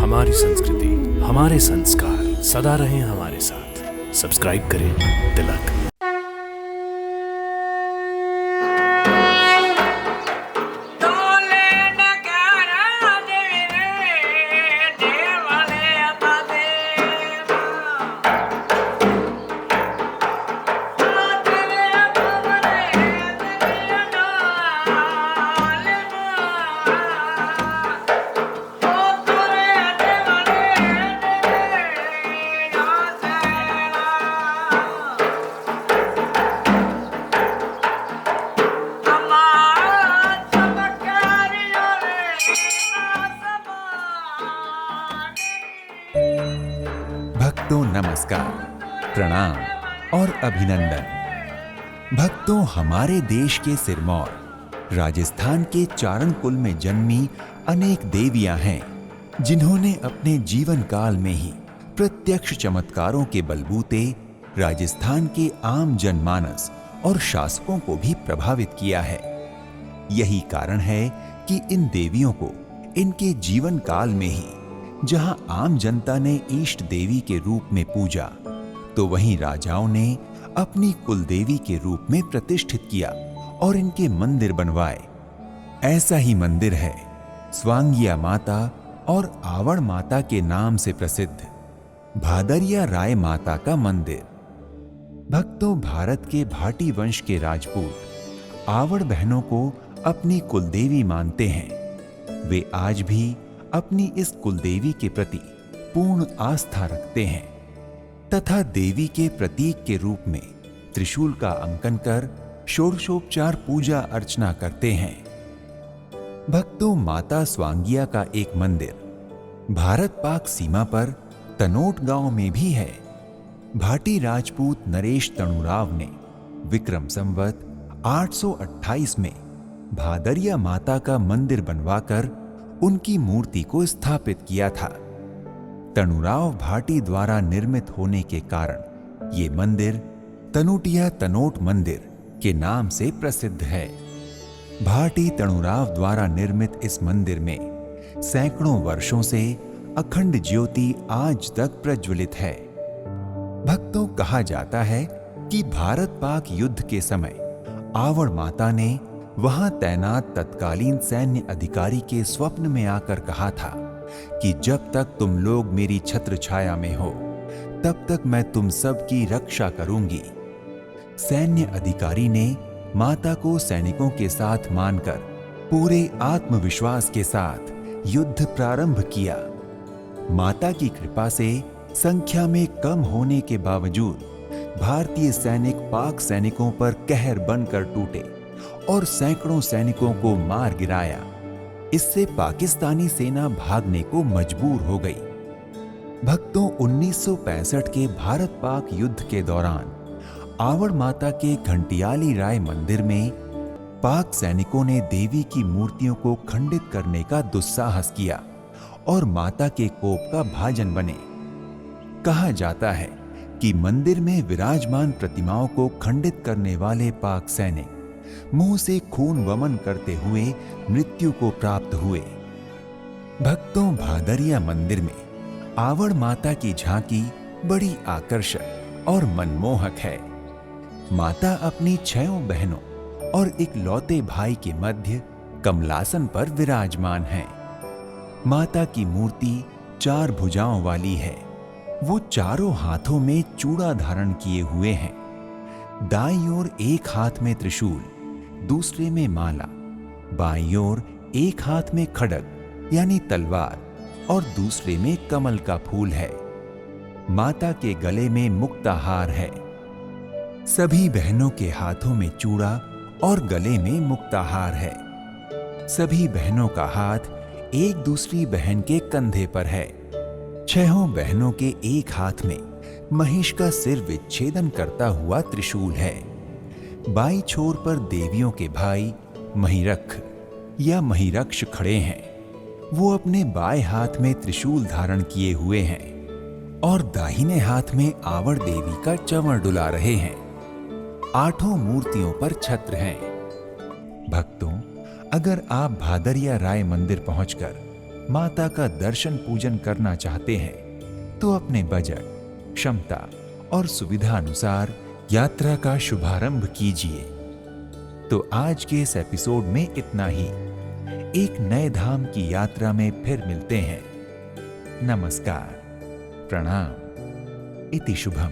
हमारी संस्कृति, हमारे संस्कार सदा रहें हमारे साथ। सब्सक्राइब करें तिलक। भक्तों नमस्कार, प्रणाम और अभिनंदन। भक्तों, हमारे देश के सिरमौर राजस्थान के चारण कुल में जन्मी अनेक देवियां हैं जिन्होंने अपने जीवन काल में ही प्रत्यक्ष चमत्कारों के बलबूते राजस्थान के आम जनमानस और शासकों को भी प्रभावित किया है। यही कारण है कि इन देवियों को इनके जीवन काल में ही जहां आम जनता ने इष्ट देवी के रूप में पूजा, तो वहीं राजाओं ने अपनी कुल देवी के रूप में प्रतिष्ठित किया और इनके मंदिर बनवाए। ऐसा ही मंदिर है स्वांगिया माता और आवड़ माता के नाम से प्रसिद्ध भादरिया राय माता का मंदिर। भक्तों, भारत के भाटी वंश के राजपूत आवड़ बहनों को अपनी कुलदेवी मानते हैं। वे आज भी अपनी इस कुलदेवी के प्रति पूर्ण आस्था रखते हैं तथा देवी के प्रतीक के रूप में त्रिशूल का अंकन कर षोडशोपचार पूजा अर्चना करते हैं। भक्तों, माता स्वांगिया का एक मंदिर भारत पाक सीमा पर तनोट गांव में भी है। भाटी राजपूत नरेश तणुराव ने विक्रम संवत 828 में भादरिया माता का मंदिर बनवाकर उनकी मूर्ति को स्थापित किया था। तणुराव भाटी द्वारा निर्मित होने के कारण ये मंदिर तनुटिया तनोट मंदिर के नाम से प्रसिद्ध है। भाटी तणुराव द्वारा निर्मित इस मंदिर में सैकड़ों वर्षों से अखंड ज्योति आज तक प्रज्वलित है। भक्तों, कहा जाता है कि भारत पाक युद्ध के समय आवड़ माता ने वहां तैनात तत्कालीन सैन्य अधिकारी के स्वप्न में आकर कहा था कि जब तक तुम लोग मेरी छत्र छाया में हो तब तक मैं तुम सब की रक्षा करूंगी। सैन्य अधिकारी ने माता को सैनिकों के साथ मानकर पूरे आत्मविश्वास के साथ युद्ध प्रारंभ किया। माता की कृपा से संख्या में कम होने के बावजूद भारतीय सैनिक पाक सैनिकों पर कहर बनकर टूटे और सैकड़ों सैनिकों को मार गिराया। इससे पाकिस्तानी सेना भागने को मजबूर हो गई। भक्तों, 1965 के भारत पाक युद्ध के दौरान आवड़ माता के घंटियाली राय मंदिर में पाक सैनिकों ने देवी की मूर्तियों को खंडित करने का दुस्साहस किया और माता के कोप का भाजन बने। कहा जाता है कि मंदिर में विराजमान प्रतिमाओं को खंडित करने वाले पाक सैनिक मुंह से खून वमन करते हुए मृत्यु को प्राप्त हुए। भक्तों, भादरिया मंदिर में आवड़ माता की झांकी बड़ी आकर्षक और मनमोहक है। माता अपनी 6 बहनों और इकलौते भाई के मध्य कमलासन पर विराजमान है। माता की मूर्ति 4 भुजाओं वाली है। वो चारों हाथों में चूड़ा धारण किए हुए हैं। दाईं ओर एक हाथ में त्रिशूल, दूसरे में माला, बाईं ओर एक हाथ में खड्ग यानी तलवार और दूसरे में कमल का फूल है। माता के गले में मुक्ताहार है। सभी बहनों के हाथों में चूड़ा और गले में मुक्ताहार है। सभी बहनों का हाथ एक दूसरी बहन के कंधे पर है। 6 बहनों के एक हाथ में महिष का सिर विच्छेदन करता हुआ त्रिशूल है। बाईं छोर पर देवियों के भाई महिरख या महिरक्ष खड़े हैं। वो अपने बाएं हाथ में त्रिशूल धारण किए हुए हैं और दाहिने हाथ में आवड़ देवी का चंवर डुला रहे हैं। 8 मूर्तियों पर छत्र हैं। भक्तों, अगर आप भादरिया राय मंदिर पहुंचकर माता का दर्शन पूजन करना चाहते हैं तो अपने बजट, क्षमता और सुविधा अनुसार यात्रा का शुभारंभ कीजिए। तो आज के इस एपिसोड में इतना ही। एक नए धाम की यात्रा में फिर मिलते हैं। नमस्कार, प्रणाम, इति शुभम।